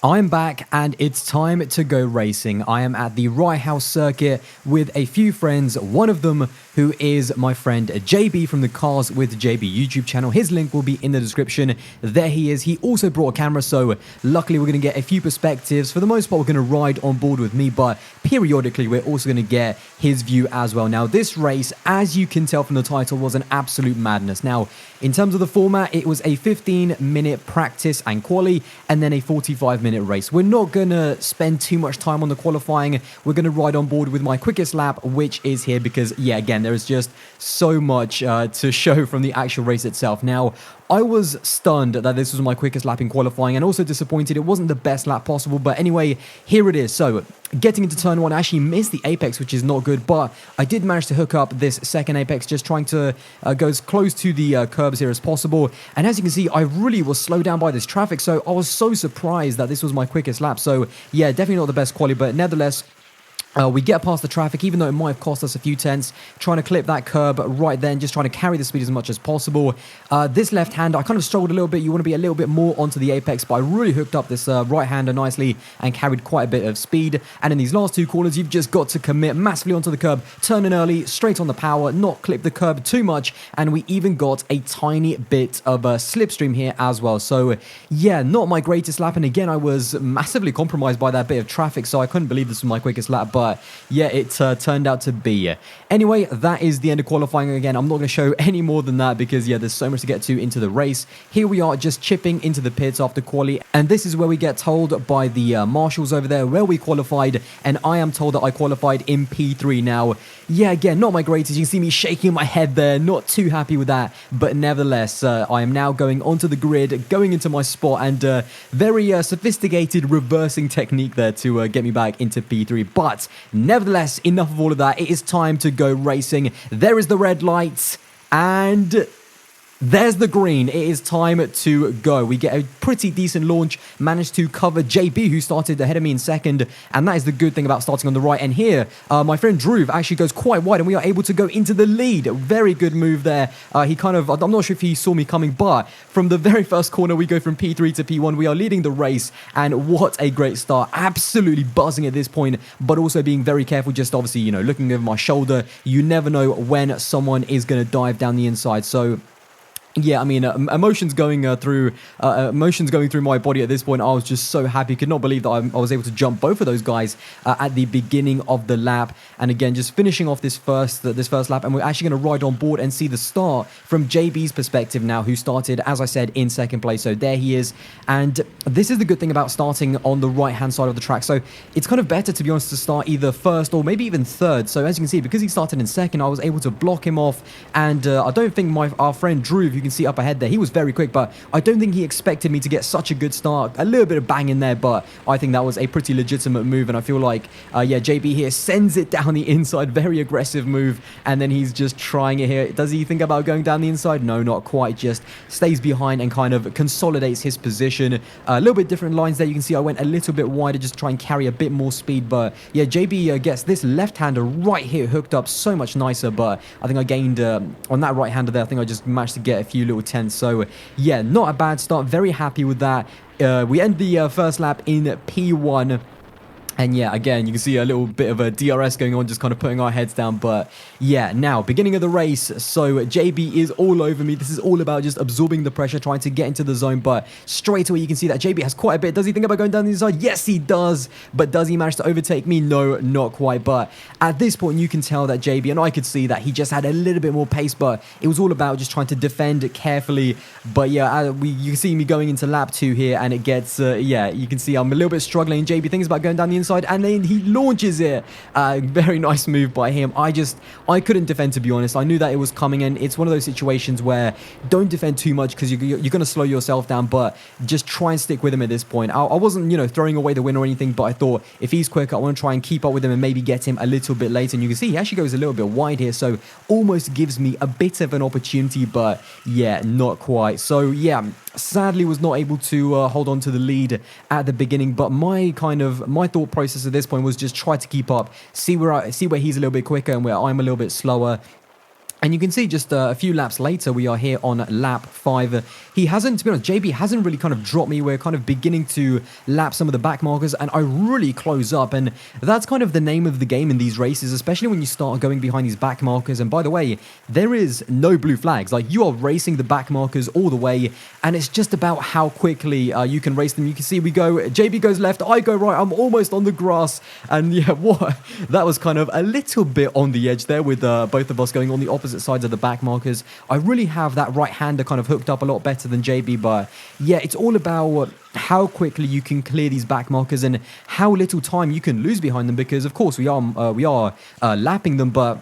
I'm back and it's time to go racing. I am at the Rye House circuit with a few friends, one of them who is my friend JB from the Cars with JB YouTube channel. His link will be in the description. There he is. He also brought a camera, so luckily we're going to get a few perspectives. For the most part, we're going to ride on board with me, but periodically we're also going to get his view as well. Now, this race, as you can tell from the title, was an absolute madness. Now, in terms of the format, it was a 15-minute practice and quali, and then a 45-minute race. We're not going to spend too much time on the qualifying. We're going to ride on board with my quickest lap, which is here because, yeah, again, there is just so much to show from the actual race itself. Now, I was stunned that this was my quickest lap in qualifying and also disappointed it wasn't the best lap possible. But anyway, here it is. So getting into turn one, I actually missed the apex, which is not good. But I did manage to hook up this second apex, just trying to go as close to the curbs here as possible. And as you can see, I really was slowed down by this traffic. So I was so surprised that this was my quickest lap. So yeah, definitely not the best quality, but nevertheless, we get past the traffic, even though it might have cost us a few tenths, trying to clip that curb right then, just trying to carry the speed as much as possible. This left-hander, I kind of struggled a little bit. You want to be a little bit more onto the apex, but I really hooked up this right-hander nicely and carried quite a bit of speed. And in these last two corners, you've just got to commit massively onto the curb, turn in early, straight on the power, not clip the curb too much, and we even got a tiny bit of a slipstream here as well. So yeah, not my greatest lap, and again, I was massively compromised by that bit of traffic, so I couldn't believe this was my quickest lap, but yeah, it turned out to be. Anyway, that is the end of qualifying. Again, I'm not going to show any more than that because, yeah, there's so much to get to into the race. Here we are just chipping into the pits after quali, and this is where we get told by the marshals over there where we qualified, and I am told that I qualified in P3 now. Yeah, again, not my greatest. You can see me shaking my head there, not too happy with that, but nevertheless, I am now going onto the grid, going into my spot, and very sophisticated reversing technique there to get me back into P3, but nevertheless, enough of all of that. It is time to go racing. There is the red light, and there's the green. It is time to go. We get a pretty decent launch, managed to cover JB, who started ahead of me in second, and that is the good thing about starting on the right. And here, my friend Drew actually goes quite wide, and we are able to go into the lead. Very good move there. He kind of, I'm not sure if he saw me coming, but from the very first corner, we go from P3 to P1. We are leading the race, and what a great start. Absolutely buzzing at this point, but also being very careful, just obviously, you know, looking over my shoulder. You never know when someone is going to dive down the inside, so yeah, I mean, emotions going through my body at this point. I was just so happy, could not believe that I was able to jump both of those guys at the beginning of the lap. And again, just finishing off this first lap, and we're actually going to ride on board and see the start from JB's perspective now, who started, as I said, in second place. So there he is, and this is the good thing about starting on the right-hand side of the track. So it's kind of better, to be honest, to start either first or maybe even third. So as you can see, because he started in second, I was able to block him off, and I don't think our friend Drew, you can see up ahead there, he was very quick, but I don't think he expected me to get such a good start. A little bit of bang in there, but I think that was a pretty legitimate move, and I feel like, yeah, JB here sends it down the inside, very aggressive move, and then he's just trying it here. Does he think about going down the inside? No, not quite, just stays behind and kind of consolidates his position. A little bit different lines there. You can see I went a little bit wider, just try and carry a bit more speed, but yeah, JB gets this left-hander right here hooked up so much nicer, but I think I gained, on that right-hander there, I think I just managed to get a few little tenths. So yeah, not a bad start, very happy with that. We end the first lap in P1. And yeah, again, you can see a little bit of a DRS going on, just kind of putting our heads down. But yeah, now, beginning of the race. So JB is all over me. This is all about just absorbing the pressure, trying to get into the zone. But straight away, you can see that JB has quite a bit. Does he think about going down the inside? Yes, he does. But does he manage to overtake me? No, not quite. But at this point, you can tell that JB, and I could see that he just had a little bit more pace. But it was all about just trying to defend carefully. But yeah, you can see me going into lap 2 here. And it gets, yeah, you can see I'm a little bit struggling. JB thinks about going down the inside, and then he launches it. Very nice move by him. I couldn't defend, to be honest. I knew that it was coming, and it's one of those situations where don't defend too much because you're going to slow yourself down, but just try and stick with him at this point. I wasn't, you know, throwing away the win or anything, but I thought if he's quick, I want to try and keep up with him and maybe get him a little bit later. And you can see he actually goes a little bit wide here, so almost gives me a bit of an opportunity, but yeah, not quite. So yeah, sadly was not able to hold on to the lead at the beginning, but my thought process at this point was just try to keep up, see where he's a little bit quicker and where I'm a little bit slower. And you can see just a few laps later, we are here on lap 5. He hasn't, to be honest, JB hasn't really kind of dropped me. We're kind of beginning to lap some of the back markers, and I really close up. And that's kind of the name of the game in these races, especially when you start going behind these back markers. And by the way, there is no blue flags. Like, you are racing the back markers all the way, and it's just about how quickly you can race them. You can see we go, JB goes left, I go right, I'm almost on the grass. And yeah, what? That was kind of a little bit on the edge there with both of us going on the opposite sides of the back markers. I really have that right-hander kind of hooked up a lot better than JB, but yeah, it's all about how quickly you can clear these back markers and how little time you can lose behind them, because of course we are lapping them, but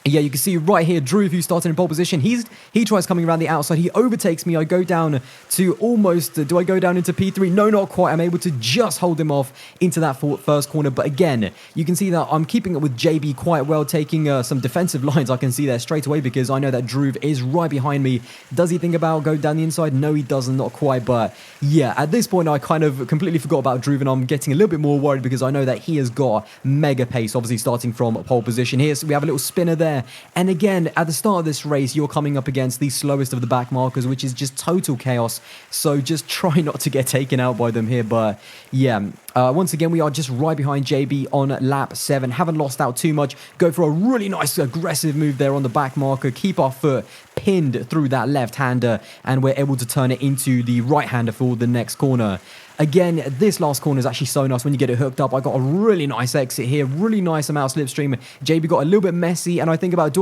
yeah, you can see right here, Drew, who started in pole position, he tries coming around the outside. He overtakes me. I go down to almost, do I go down into P3? No, not quite. I'm able to just hold him off into that first corner. But again, you can see that I'm keeping it with JB quite well, taking some defensive lines. I can see there straight away because I know that Drew is right behind me. Does he think about going down the inside? No, he doesn't, not quite. But yeah, at this point, I kind of completely forgot about Drew, and I'm getting a little bit more worried because I know that he has got mega pace, obviously starting from pole position here. So we have a little spinner there. And again, at the start of this race, you're coming up against the slowest of the back markers, which is just total chaos. So just try not to get taken out by them here. But yeah, once again, we are just right behind JB on lap 7. Haven't lost out too much. Go for a really nice aggressive move there on the back marker. Keep our foot pinned through that left-hander, and we're able to turn it into the right-hander for the next corner. Again, this last corner is actually so nice when you get it hooked up. I got a really nice exit here, really nice amount of slipstream. JB got a little bit messy, and do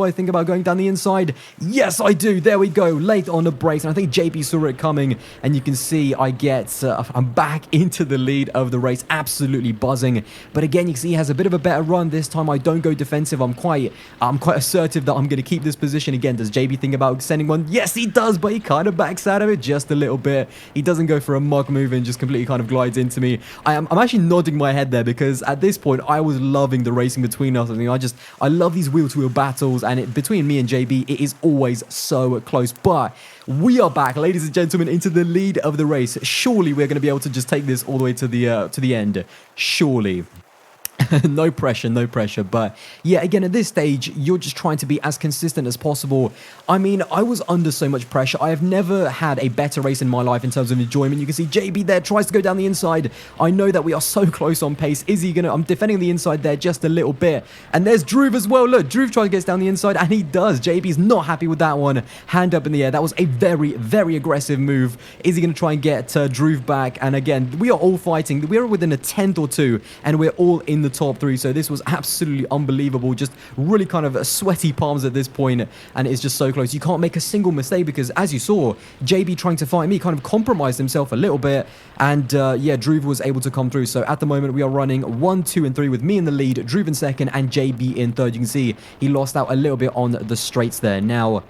I think about going down the inside? Yes, I do. There we go, late on the brakes, and I think JB saw it coming, and you can see I'm back into the lead of the race, absolutely buzzing. But again, you can see he has a bit of a better run. This time I don't go defensive. I'm quite assertive that I'm going to keep this position. Again, does JB think about sending one? Yes, he does, but he kind of backs out of it just a little bit. He doesn't go for a mug move and just completely kind of glides into me. I'm actually nodding my head there because at this point I was loving the racing between us. I mean, I love these wheel-to-wheel battles, and between me and JB, it is always so close. But we are back, ladies and gentlemen, into the lead of the race. Surely we're going to be able to just take this all the way to the end. Surely. No pressure, no pressure. But yeah, again, at this stage, you're just trying to be as consistent as possible. I mean, I was under so much pressure. I have never had a better race in my life in terms of enjoyment. You can see JB there tries to go down the inside. I know that we are so close on pace. Is he gonna? I'm defending the inside there just a little bit. And there's Drew as well. Look, Drew tries to get down the inside, and he does. JB's not happy with that one. Hand up in the air. That was a very, very aggressive move. Is he gonna try and get Drew back? And again, we are all fighting. We are within a tenth or two, and we're all in the top 3. So this was absolutely unbelievable. Just really kind of sweaty palms at this point, and it's just so close. You can't make a single mistake because, as you saw, JB trying to fight me kind of compromised himself a little bit, and yeah, Drew was able to come through. So at the moment we are running 1, 2, and 3 with me in the lead, Drew in second, and JB in third. You can see he lost out a little bit on the straights there. Now,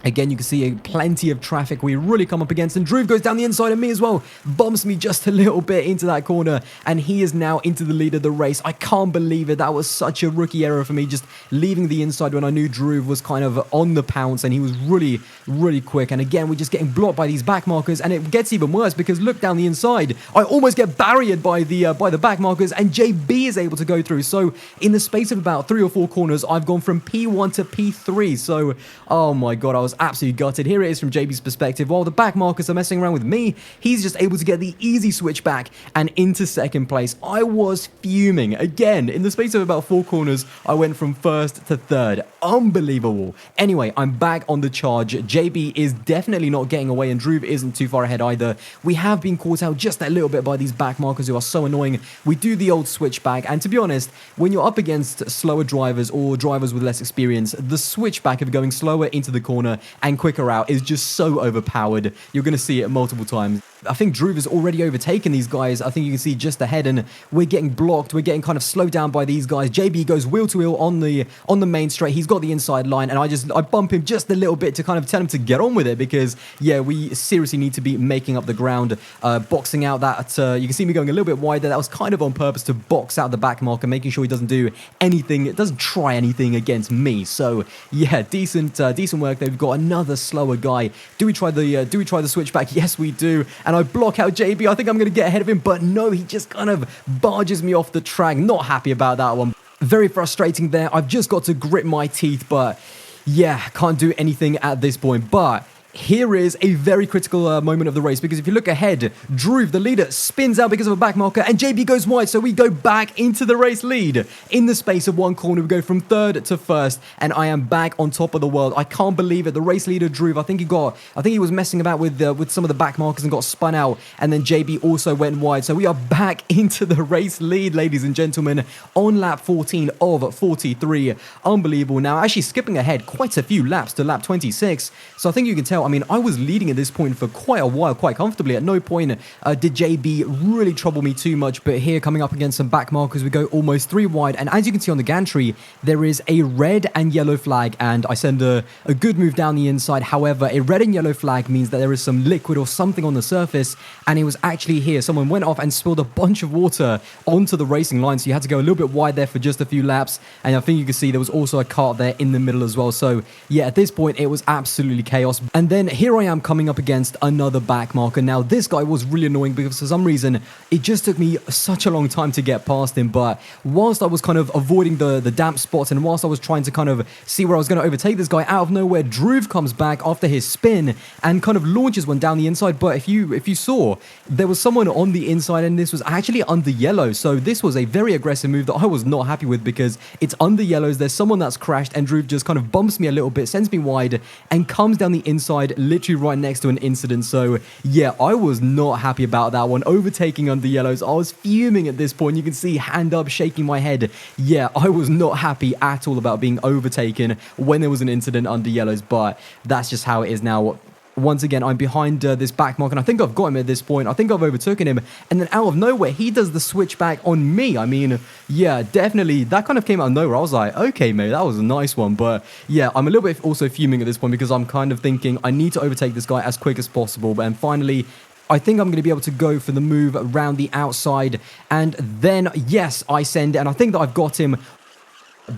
again, you can see plenty of traffic we really come up against, and Drew goes down the inside of me as well, bumps me just a little bit into that corner, and he is now into the lead of the race. I can't believe it. That was such a rookie error for me, just leaving the inside when I knew Drew was kind of on the pounce, and he was really, really quick. And again, we're just getting blocked by these back markers, and it gets even worse because look down the inside. I almost get barriered by the back markers, and JB is able to go through. So in the space of about 3 or 4 corners, I've gone from P1 to P3. So, oh my God, I was absolutely gutted. Here it is from JB's perspective. While the back markers are messing around with me, he's just able to get the easy switch back and into second place. I was fuming. Again, in the space of about 4 corners, I went from first to third. Unbelievable. Anyway, I'm back on the charge. JB is definitely not getting away, and Drew isn't too far ahead either. We have been caught out just a little bit by these back markers who are so annoying. We do the old switch back, and to be honest, when you're up against slower drivers or drivers with less experience, the switch back of going slower into the corner and quicker out is just so overpowered. You're going to see it multiple times. I think Drew has already overtaken these guys. I think you can see just ahead, and we're getting blocked. We're getting kind of slowed down by these guys. JB goes wheel to wheel on the main straight. He's got the inside line, and I bump him just a little bit to kind of tell him to get on with it because, yeah, we seriously need to be making up the ground, boxing out that. You can see me going a little bit wider. That was kind of on purpose to box out the back marker, making sure he doesn't do anything. It doesn't try anything against me. So yeah, decent work. They've got another slower guy. Do we try the switchback? Yes, we do. And I block out JB. I think I'm going to get ahead of him, but no, he just kind of barges me off the track. Not happy about that one. Very frustrating there. I've just got to grit my teeth, but Yeah, can't do anything at this point, but here is a very critical moment of the race, because if you look ahead, Drew, the leader, spins out because of a back marker and JB goes wide, so we go back into the race lead. In the space of one corner, we go from third to first, and I am back on top of the world. I can't believe it. The race leader, Drew, I think he was messing about with some of the back markers and got spun out, and then JB also went wide, so we are back into the race lead, ladies and gentlemen, on lap 14 of 43. Unbelievable. Now, actually skipping ahead quite a few laps to lap 26, so I think you can tell, I mean, I was leading at this point for quite a while, quite comfortably. At no point did JB really trouble me too much, but here, coming up against some back markers, we go almost 3 wide, and as you can see on the gantry, there is a red and yellow flag, and I send a good move down the inside. However, a red and yellow flag means that there is some liquid or something on the surface, and it was actually here. Someone went off and spilled a bunch of water onto the racing line, so you had to go a little bit wide there for just a few laps, and I think you can see there was also a cart there in the middle as well. So yeah, at this point, it was absolutely chaos. And then here I am coming up against another back marker. Now, this guy was really annoying because for some reason, it just took me such a long time to get past him. But whilst I was kind of avoiding the damp spots, and whilst I was trying to kind of see where I was going to overtake this guy, out of nowhere, Drew comes back after his spin and kind of launches one down the inside. But if you saw, there was someone on the inside, and this was actually under yellow. So this was a very aggressive move that I was not happy with, because it's under yellows. There's someone that's crashed, and Drew just kind of bumps me a little bit, sends me wide, and comes down the inside, literally right next to an incident. So yeah, I was not happy about that one. Overtaking under yellows, I was fuming at this point. You can see, hand up, shaking my head. Yeah, I was not happy at all about being overtaken when there was an incident under yellows, but that's just how it is now. Once again, I'm behind this back mark, and I think I've got him at this point. I think I've overtaken him, and then out of nowhere, he does the switchback on me. I mean, yeah, definitely, that kind of came out of nowhere. I was like, okay, mate, that was a nice one. But yeah, I'm a little bit also fuming at this point, because I'm kind of thinking I need to overtake this guy as quick as possible. And finally, I think I'm going to be able to go for the move around the outside, and then, yes, I send it, and I think that I've got him.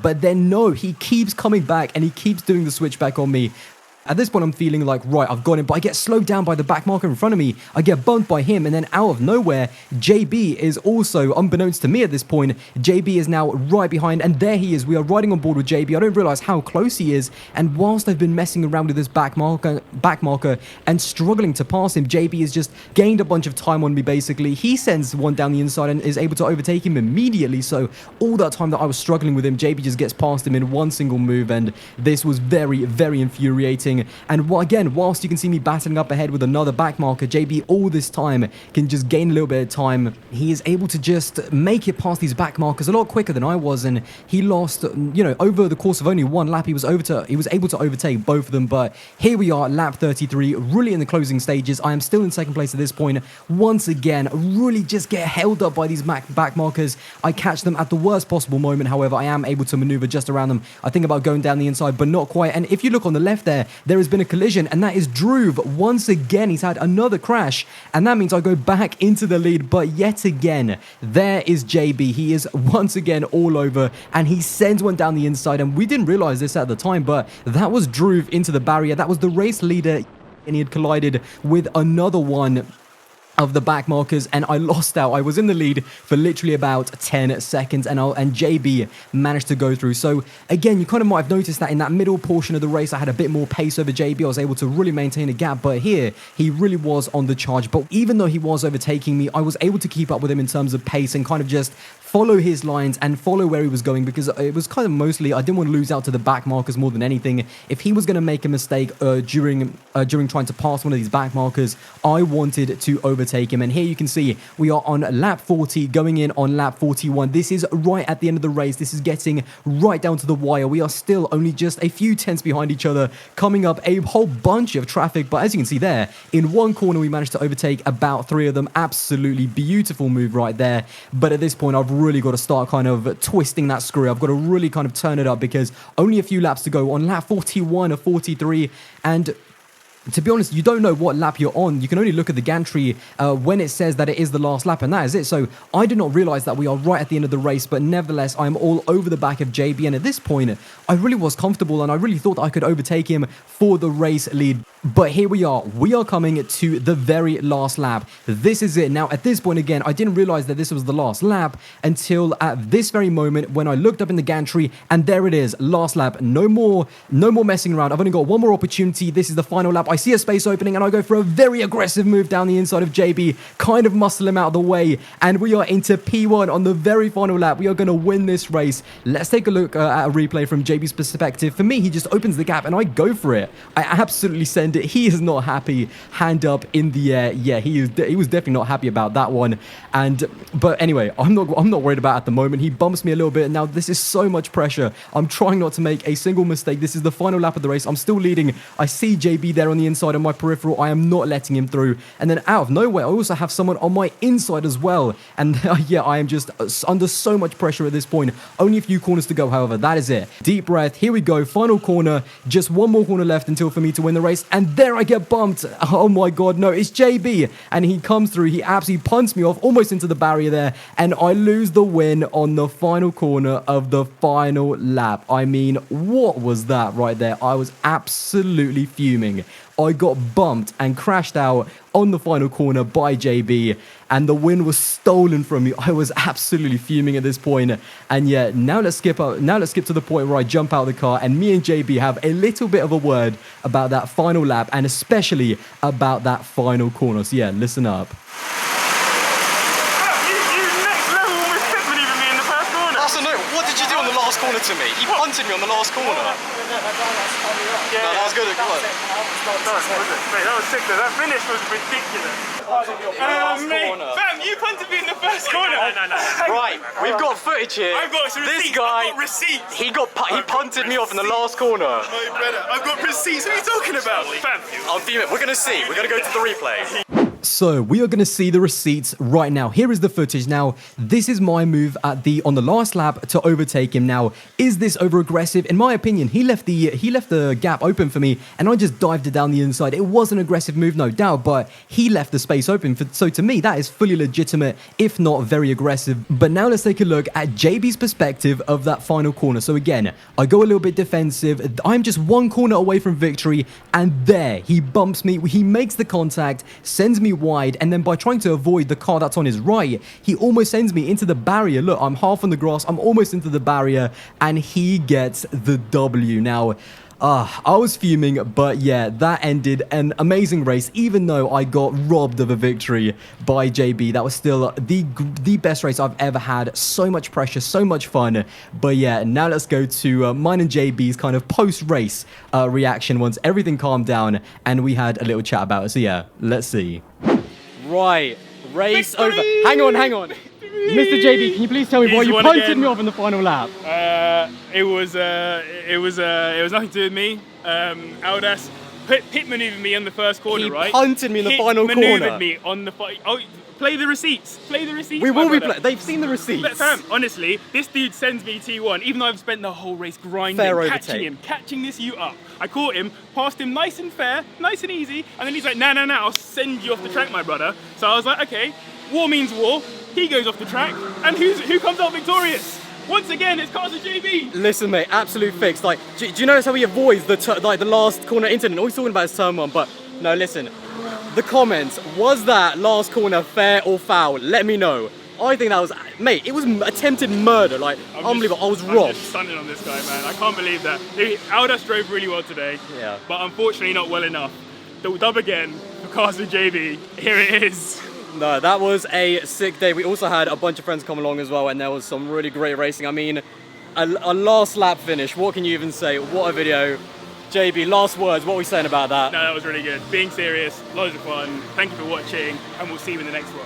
But then, no, he keeps coming back, and he keeps doing the switchback on me. At this point, I'm feeling like, right, I've got him, but I get slowed down by the back marker in front of me. I get bumped by him, and then out of nowhere, JB is also, unbeknownst to me at this point, JB is now right behind, and there he is. We are riding on board with JB. I don't realize how close he is, and whilst I've been messing around with this back marker and struggling to pass him, JB has just gained a bunch of time on me, basically. He sends one down the inside and is able to overtake him immediately, so all that time that I was struggling with him, JB just gets past him in one single move, and this was very, very infuriating. And again, whilst you can see me battling up ahead with another back marker, JB all this time can just gain a little bit of time. He is able to just make it past these back markers a lot quicker than I was, and he lost, you know, over the course of only one lap, he was able to overtake both of them. But here we are, lap 33, really in the closing stages. I am still in second place at this point. Once again, really just get held up by these back markers. I catch them at the worst possible moment. However, I am able to maneuver just around them. I think about going down the inside, but not quite. And if you look on the left there has been a collision, and that is Drew. Once again, he's had another crash, and that means I go back into the lead. But yet again, there is JB. He is once again all over, and he sends one down the inside, and we didn't realize this at the time, but that was Drew into the barrier. That was the race leader, and he had collided with another one of the back markers, and I lost out. I was in the lead for literally about 10 seconds, and JB managed to go through. So again, you kind of might have noticed that in that middle portion of the race, I had a bit more pace over JB. I was able to really maintain a gap, but here, he really was on the charge. But even though he was overtaking me, I was able to keep up with him in terms of pace and kind of just follow his lines and follow where he was going, because it was kind of mostly, I didn't want to lose out to the back markers more than anything. If he was going to make a mistake during trying to pass one of these back markers, I wanted to overtake him. And here you can see we are on lap 40, going in on lap 41. This is right at the end of the race. This is getting right down to the wire. We are still only just a few tenths behind each other, coming up a whole bunch of traffic. But as you can see there, in one corner, we managed to overtake about 3 of them. Absolutely beautiful move right there. But at this point, I've really got to start kind of twisting that screw. I've got to really kind of turn it up, because only a few laps to go on lap 41 or 43, and to be honest, you don't know what lap you're on. You can only look at the gantry when it says that it is the last lap, and that is it. So I did not realize that we are right at the end of the race, but nevertheless, I'm all over the back of JB, and at this point, I really was comfortable, and I really thought that I could overtake him for the race lead. But here we are coming to the very last lap. This is it. Now, at this point, again, I didn't realize that this was the last lap until at this very moment when I looked up in the gantry, and there it is, last lap. No more messing around. I've only got one more opportunity. This is the final lap. I see a space opening, and I go for a very aggressive move down the inside of JB, kind of muscle him out of the way, and we are into P1 on the very final lap. We are going to win this race. Let's take a look at a replay from JB's perspective. For me, he just opens the gap, and I go for it. I absolutely send it. He is not happy. Hand up in the air. Yeah, he was definitely not happy about that one. But anyway, I'm not worried about it at the moment. He bumps me a little bit. Now this is so much pressure. I'm trying not to make a single mistake. This is the final lap of the race. I'm still leading. I see JB there on the inside of my peripheral. I am not letting him through. And then out of nowhere, I also have someone on my inside as well. And yeah, I am just under so much pressure at this point. Only a few corners to go, however. That is it. Deep breath. Here we go. Final corner. Just one more corner left until for me to win the race. And there I get bumped. Oh my god, no, it's JB. And he comes through. He absolutely punts me off almost into the barrier there. And I lose the win on the final corner of the final lap. I mean, what was that right there? I was absolutely fuming. I got bumped and crashed out on the final corner by JB, and the win was stolen from me. I was absolutely fuming at this point. And yeah, now let's skip to the point where I jump out of the car and me and JB have a little bit of a word about that final lap and especially about that final corner. So yeah, listen up. What did you do on the last corner to me? You punted me on the last corner. Yeah, no, that was good. Mate, that was sick though. That finish was ridiculous. Fam, you punted me in the first corner. No. Right, we've got footage here. I've got some receipts. This guy, he punted me off in the last corner. No, brother, I've got receipts. What are you talking about? Fam, I'll film it. We're gonna see. We're gonna go to the replay. So we are going to see the receipts right now. Here is the footage. Now, this is my move on the last lap to overtake him. Now, is this over aggressive? In my opinion, he left the gap open for me, and I just dived it down the inside. It was an aggressive move, no doubt, but he left the space open. So to me, that is fully legitimate, if not very aggressive. But now let's take a look at JB's perspective of that final corner. So again, I go a little bit defensive. I'm just one corner away from victory, and there he bumps me. He makes the contact, sends me wide, and then by trying to avoid the car that's on his right, he almost sends me into the barrier. Look, I'm half on the grass, I'm almost into the barrier, and he gets the W. Now, I was fuming, but yeah, that ended an amazing race. Even though I got robbed of a victory by JB, that was still the best race I've ever had. So much pressure, so much fun. But yeah, now let's go to mine and JB's kind of post-race reaction once everything calmed down and we had a little chat about it. So yeah, let's see. Right, race over. Hang on. Mr. JB, can you please tell me why you punted me off in the final lap? It was nothing to do with me. Aldas pit maneuvered me on the first corner, right? He punted me in the final corner. Maneuvered me on the play the receipts. We will be they've seen the receipts. But fam, honestly, this dude sends me T1, even though I've spent the whole race grinding, catching this ute up. I caught him, passed him nice and fair, nice and easy, and then he's like, nah, I'll send you off the track, my brother. So I was like, okay, war means war. He goes off the track, and who comes out victorious? Once again, it's Cars and JB. Listen, mate, absolute fix. Like, do you notice how he avoids the last corner incident? All he's talking about is turn one, but no, listen. The comments, was that last corner fair or foul? Let me know. I think that was, mate, it was attempted murder. Like, unbelievable. I was robbed. I'm just stunning on this guy, man. I can't believe that. Aldas drove really well today, yeah, but unfortunately not well enough. The dub again for Cars and JB. Here it is. No, that was a sick day. We also had a bunch of friends come along as well, and there was some really great racing. I mean, a last lap finish. What can you even say? What a video. JB, last words, what are we saying about that? No, that was really good. Being serious, loads of fun. Thank you for watching, and we'll see you in the next one.